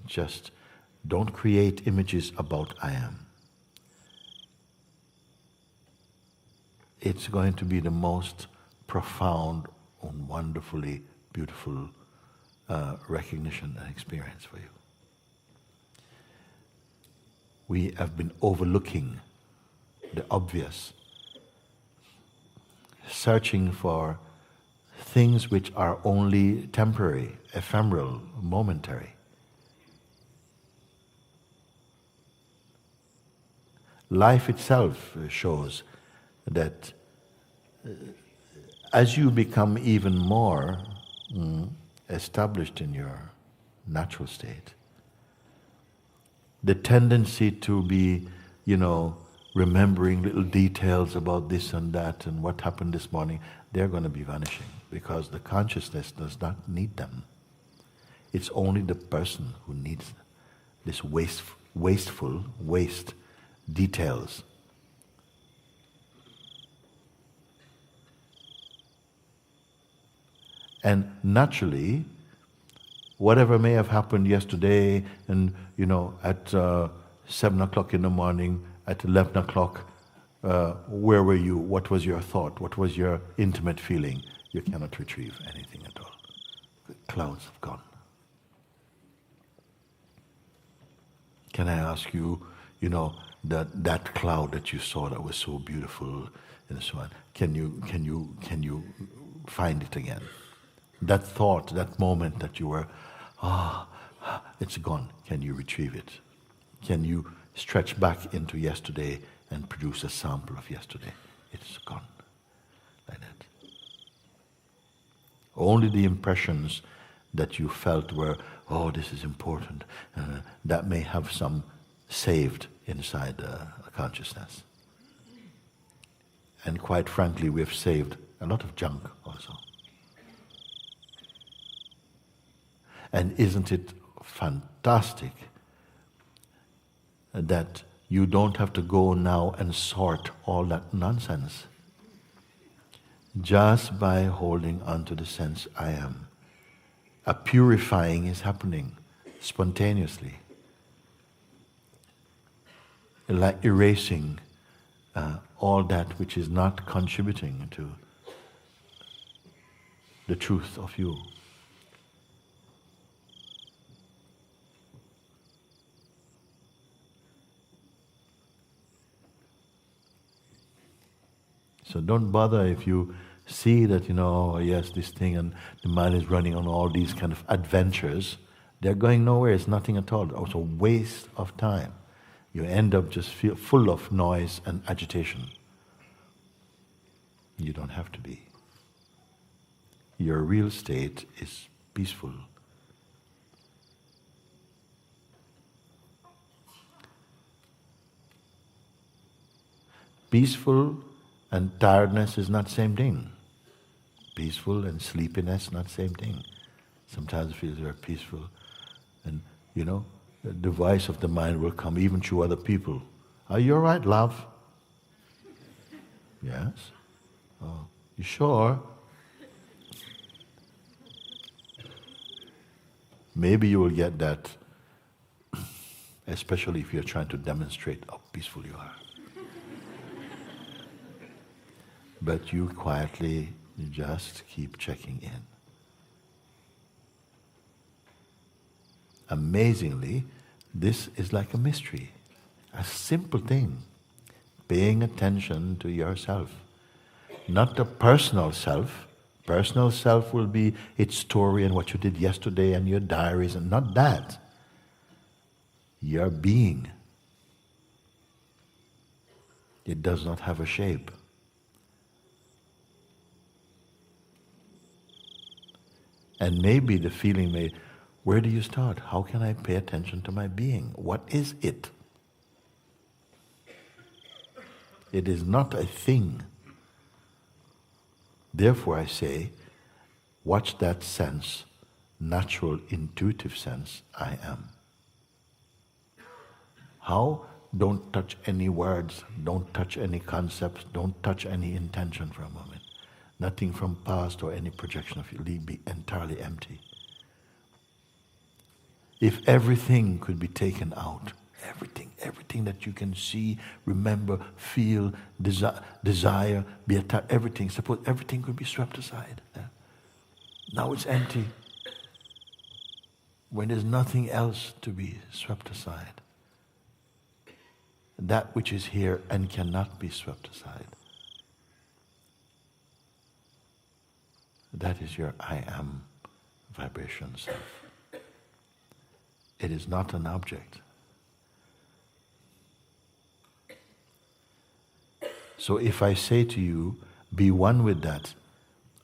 Just don't create images about I am. It's going to be the most profound and wonderfully beautiful recognition and experience for you. We have been overlooking the obvious, searching for things which are only temporary, ephemeral, momentary. Life itself shows that as you become even more established in your natural state, the tendency to be, remembering little details about this and that and what happened this morning, they're going to be vanishing because the consciousness does not need them. It's only the person who needs this wasteful details. And naturally, whatever may have happened yesterday and, at 7 o'clock in the morning, at 11 o'clock, where were you? What was your thought? What was your intimate feeling? You cannot retrieve anything at all. The clouds have gone. Can I ask you, that cloud that you saw that was so beautiful and so on, can you find it again? That thought, that moment that you were, it's gone. Can you retrieve it? Can you stretch back into yesterday and produce a sample of yesterday? It's gone. Like that. Only the impressions that you felt were, this is important, that may have some saved inside a consciousness. And quite frankly, we've saved a lot of junk also. And isn't it fantastic that you don't have to go now and sort all that nonsense? Just by holding on to the sense I am, a purifying is happening spontaneously. Like erasing all that which is not contributing to the truth of you. So don't bother if you see that, yes, this thing, and the mind is running on all these kind of adventures. They're going nowhere. It's nothing at all. It's a waste of time. You end up just full of noise and agitation. You don't have to be. Your real state is peaceful. Peaceful and tiredness is not the same thing. Peaceful and sleepiness, not the same thing. Sometimes it feels very peaceful. And, the voice of the mind will come even through other people. Are you all right, love? Yes. Oh, you sure? Maybe you will get that, especially if you're trying to demonstrate how peaceful you are. But you quietly, you just keep checking in. Amazingly, this is like a mystery, a simple thing. Paying attention to yourself. Not the personal self. Personal self will be its story and what you did yesterday and your diaries, and not that. Your being. It does not have a shape. And maybe the feeling may, where do you start? How can I pay attention to my being? What is it? It is not a thing. Therefore I say, watch that sense, natural, intuitive sense, I am. How? Don't touch any words, don't touch any concepts, don't touch any intention for a moment. Nothing from past or any projection of you. Be entirely empty. If everything could be taken out, everything that you can see, remember, feel, desire, be attached, everything, suppose everything could be swept aside. Yeah? Now it's empty. When there's nothing else to be swept aside. That which is here and cannot be swept aside. That is your I am vibration self. It is not an object. So if I say to you, be one with that,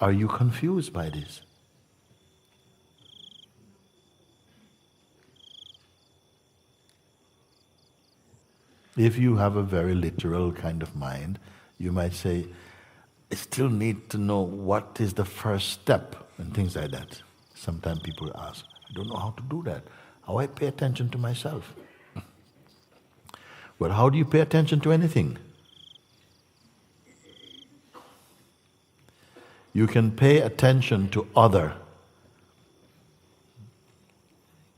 are you confused by this? If you have a very literal kind of mind, you might say, I still need to know what is the first step and things like that. Sometimes people ask, I don't know how to do that. How I pay attention to myself. But how do you pay attention to anything? You can pay attention to other.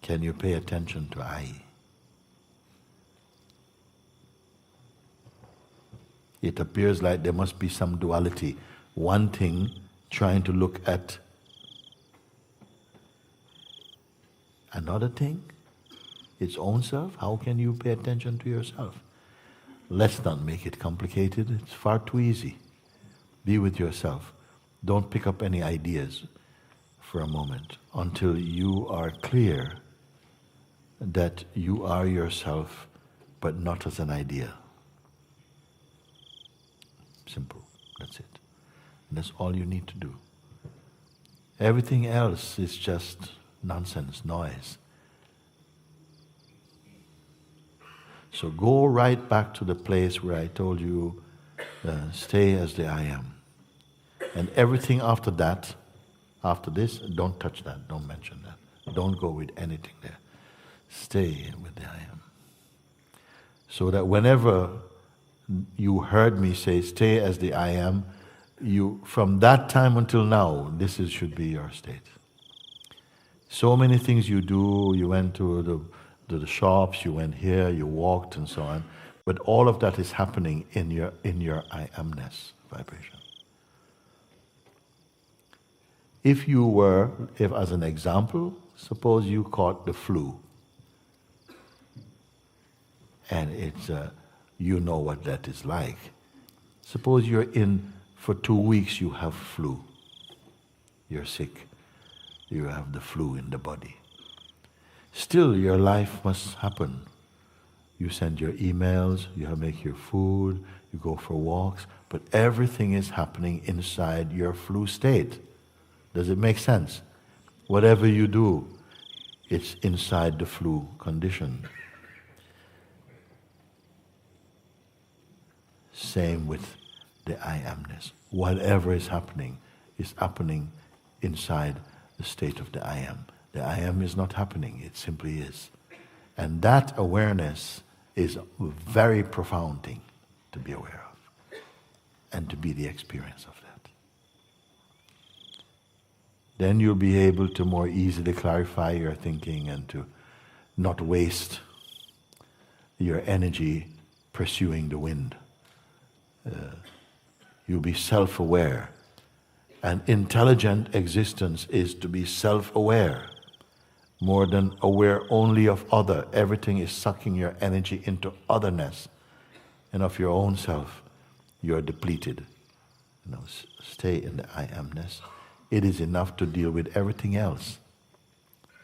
Can you pay attention to I? It appears like there must be some duality. One thing trying to look at another thing, its own self. How can you pay attention to yourself? Let's not make it complicated. It's far too easy. Be with yourself. Don't pick up any ideas for a moment until you are clear that you are yourself, but not as an idea. Simple. That's it. And that's all you need to do. Everything else is just nonsense, noise. So go right back to the place where I told you, stay as the I am. And everything after that, after this, don't touch that, don't mention that. Don't go with anything there. Stay with the I am. So that whenever you heard me say, stay as the I am, you, from that time until now, should be your state. So many things you do, you went to the shops, you went here, you walked and so on, but all of that is happening in your I amness vibration. If as an example, suppose you caught the flu, and it's you know what that is like. Suppose you're in for 2 weeks, you have flu. You're sick. You have the flu in the body. Still, your life must happen. You send your emails, you make your food, you go for walks, but everything is happening inside your flu state. Does it make sense? Whatever you do, it's inside the flu condition. Same with the I amness. Whatever is happening inside the state of the I am. The I am is not happening, it simply is. And that awareness is a very profound thing to be aware of and to be the experience of that. Then you'll be able to more easily clarify your thinking and to not waste your energy pursuing the wind. You'll be self-aware. An intelligent existence is to be self-aware, more than aware only of other. Everything is sucking your energy into otherness, and of your own self, you're depleted. Stay in the I amness. It is enough to deal with everything else,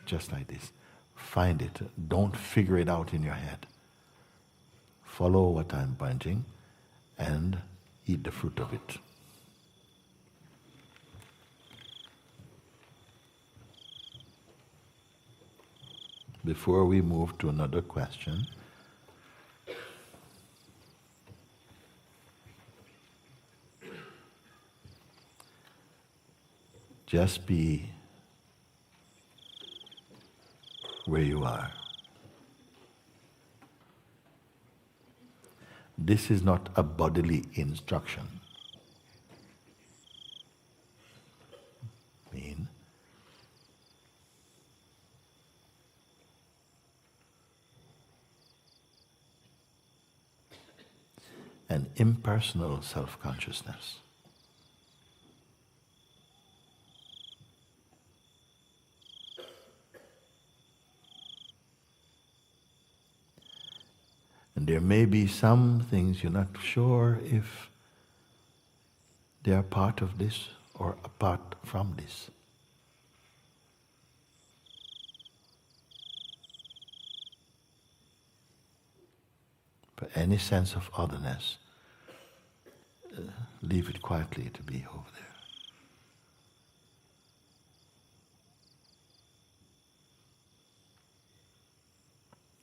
just like this. Find it. Don't figure it out in your head. Follow what I'm pointing and eat the fruit of it. Before we move to another question, just be where you are. This is not a bodily instruction. and impersonal self-consciousness. And there may be some things you're not sure if they are part of this or apart from this. But any sense of otherness, leave it quietly to be over there.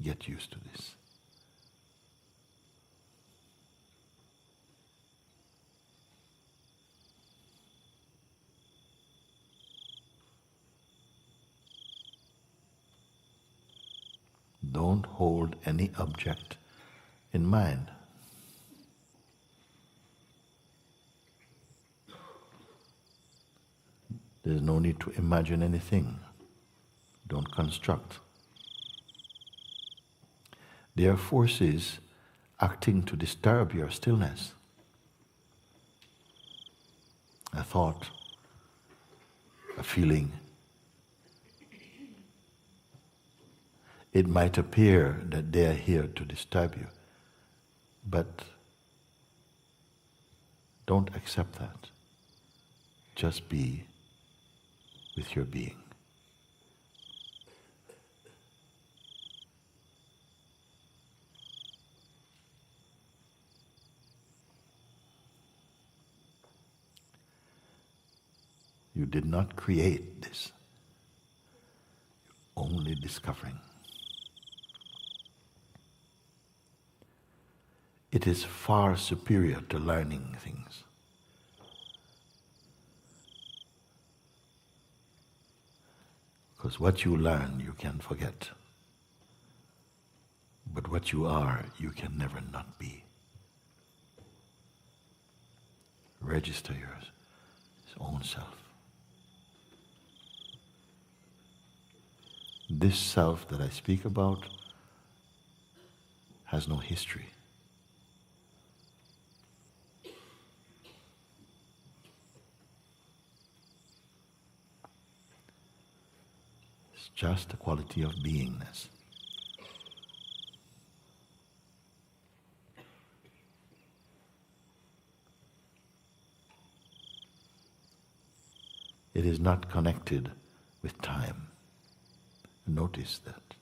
Get used to this. Don't hold any object in mind. There's no need to imagine anything. Don't construct. There are forces acting to disturb your stillness. A thought, a feeling. It might appear that they are here to disturb you, but don't accept that. Just be with your being. You did not create this. You're only discovering. It is far superior to learning things. Because what you learn, you can forget. But what you are, you can never not be. Register yours, his own self. This self that I speak about has no history. It's just a quality of beingness. It is not connected with time. Notice that.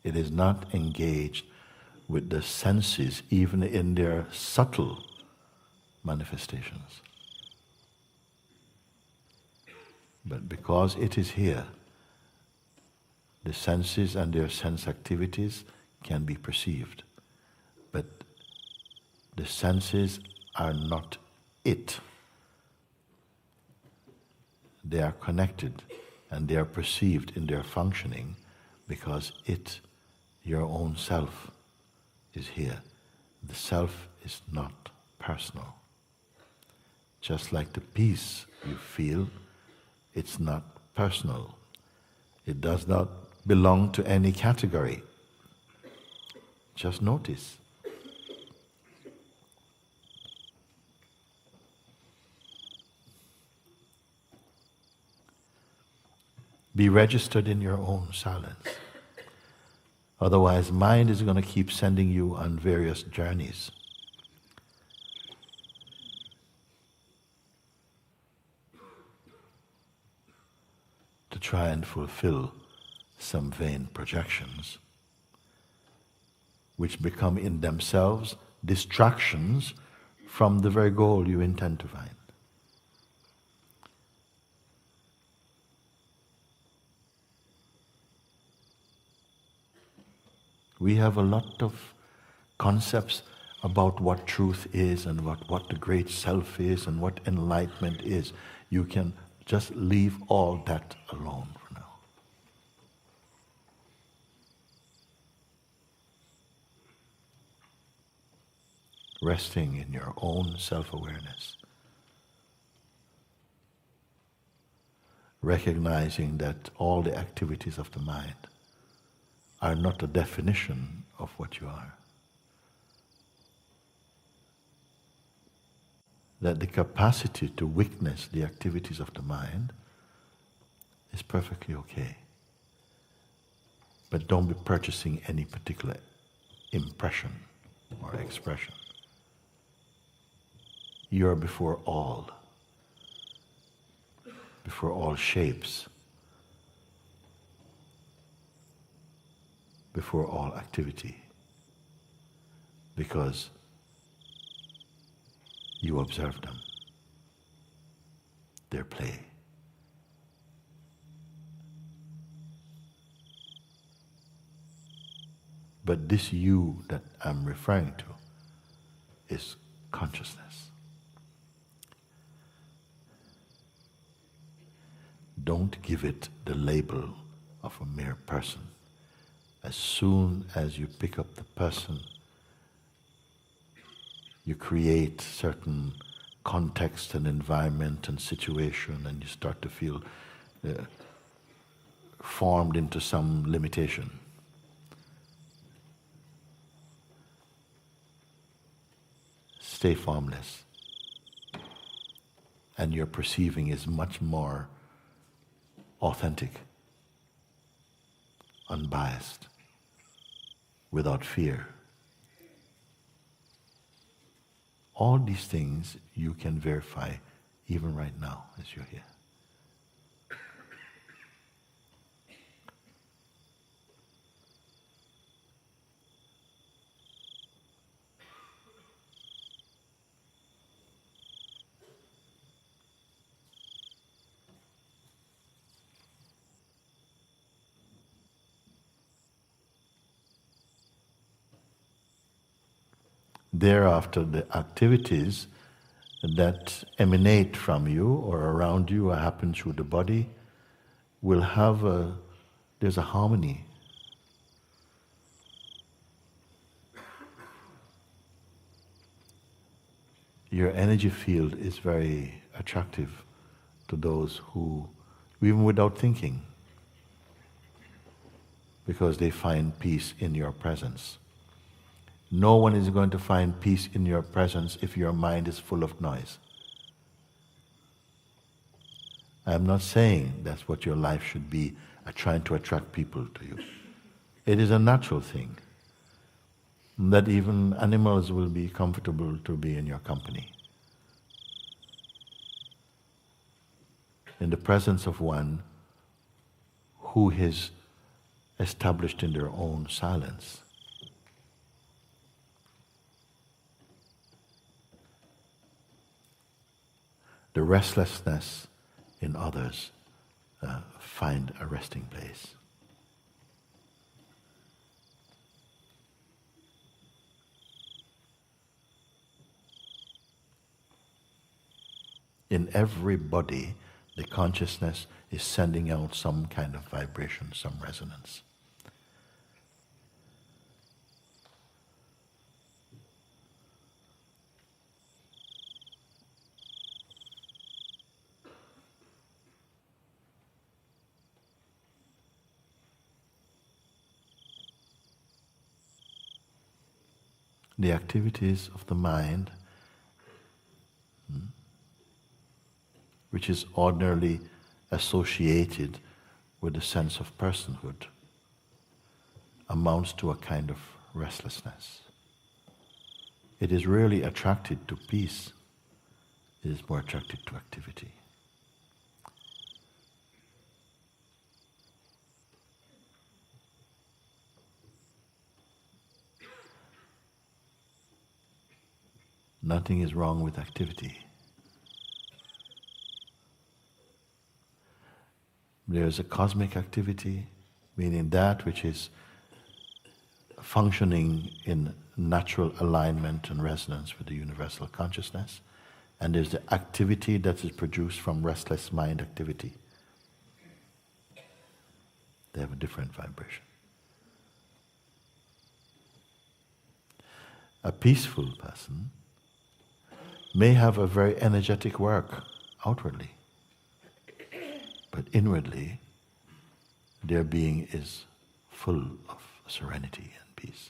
It is not engaged with the senses, even in their subtle manifestations. But because it is here, the senses and their sense activities can be perceived. But the senses are not it. They are connected and they are perceived in their functioning because it, your own self, is here. The self is not personal. Just like the peace you feel, it's not personal. It does not belong to any category. Just notice. Be registered in your own silence. Otherwise, mind is going to keep sending you on various journeys. To try and fulfill some vain projections, which become in themselves distractions from the very goal you intend to find. We have a lot of concepts about what truth is and what the great self is and what enlightenment is. You can just leave all that alone for now. Resting in your own self-awareness. recognizing that all the activities of the mind are not a definition of what you are. That the capacity to witness the activities of the mind is perfectly okay. But don't be purchasing any particular impression or expression. You are before all shapes, before all activity, because you observe them, their play. But this you that I'm referring to is consciousness. Don't give it the label of a mere person. As soon as you pick up the person, you create certain context and environment and situation, and you start to feel formed into some limitation. Stay formless, and your perceiving is much more authentic, unbiased, without fear. All these things you can verify even right now as you're here. Thereafter, the activities that emanate from you or around you or happen through the body will have there's a harmony. Your energy field is very attractive to those who, even without thinking, because they find peace in your presence. No one is going to find peace in your presence if your mind is full of noise. I'm not saying that's what your life should be, trying to attract people to you. It is a natural thing that even animals will be comfortable to be in your company. In the presence of one who is established in their own silence. The restlessness in others find a resting place. In every body, the consciousness is sending out some kind of vibration, some resonance. The activities of the mind, which is ordinarily associated with the sense of personhood, amounts to a kind of restlessness. It is rarely attracted to peace, it is more attracted to activity. Nothing is wrong with activity. There is a cosmic activity, meaning that which is functioning in natural alignment and resonance with the universal consciousness, and there's the activity that is produced from restless mind activity. They have a different vibration. A peaceful person may have a very energetic work outwardly. but inwardly their being is full of serenity and peace.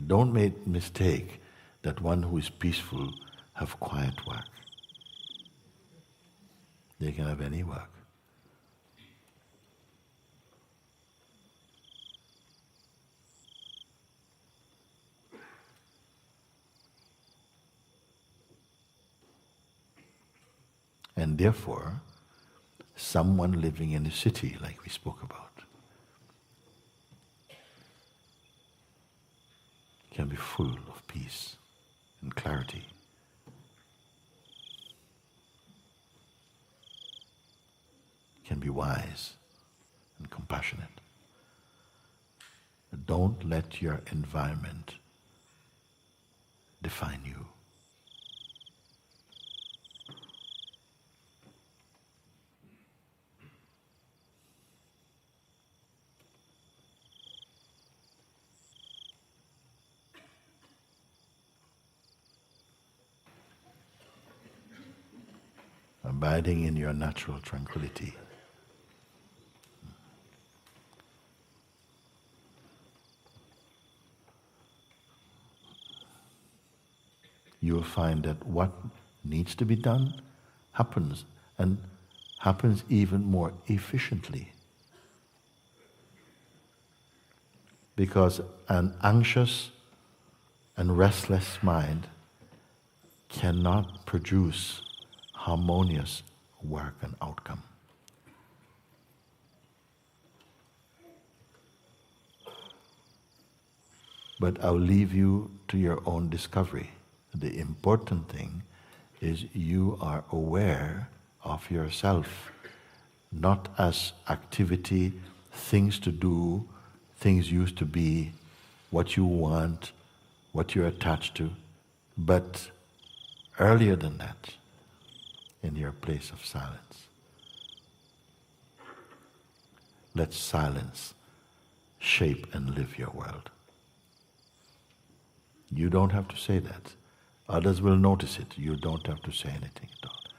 Don't make mistake that one who is peaceful have quiet work. They can have any work. And therefore, someone living in a city, like we spoke about, can be full of peace and clarity. Can be wise and compassionate. Don't let your environment define you. Abiding in your natural tranquility. You will find that what needs to be done happens, and happens even more efficiently. Because an anxious and restless mind cannot produce harmonious work and outcome. But I'll leave you to your own discovery. The important thing is you are aware of yourself, not as activity, things to do, things used to be, what you want, what you're attached to, but earlier than that, in your place of silence. Let silence shape and live your world. You don't have to say that. Others will notice it. You don't have to say anything at all.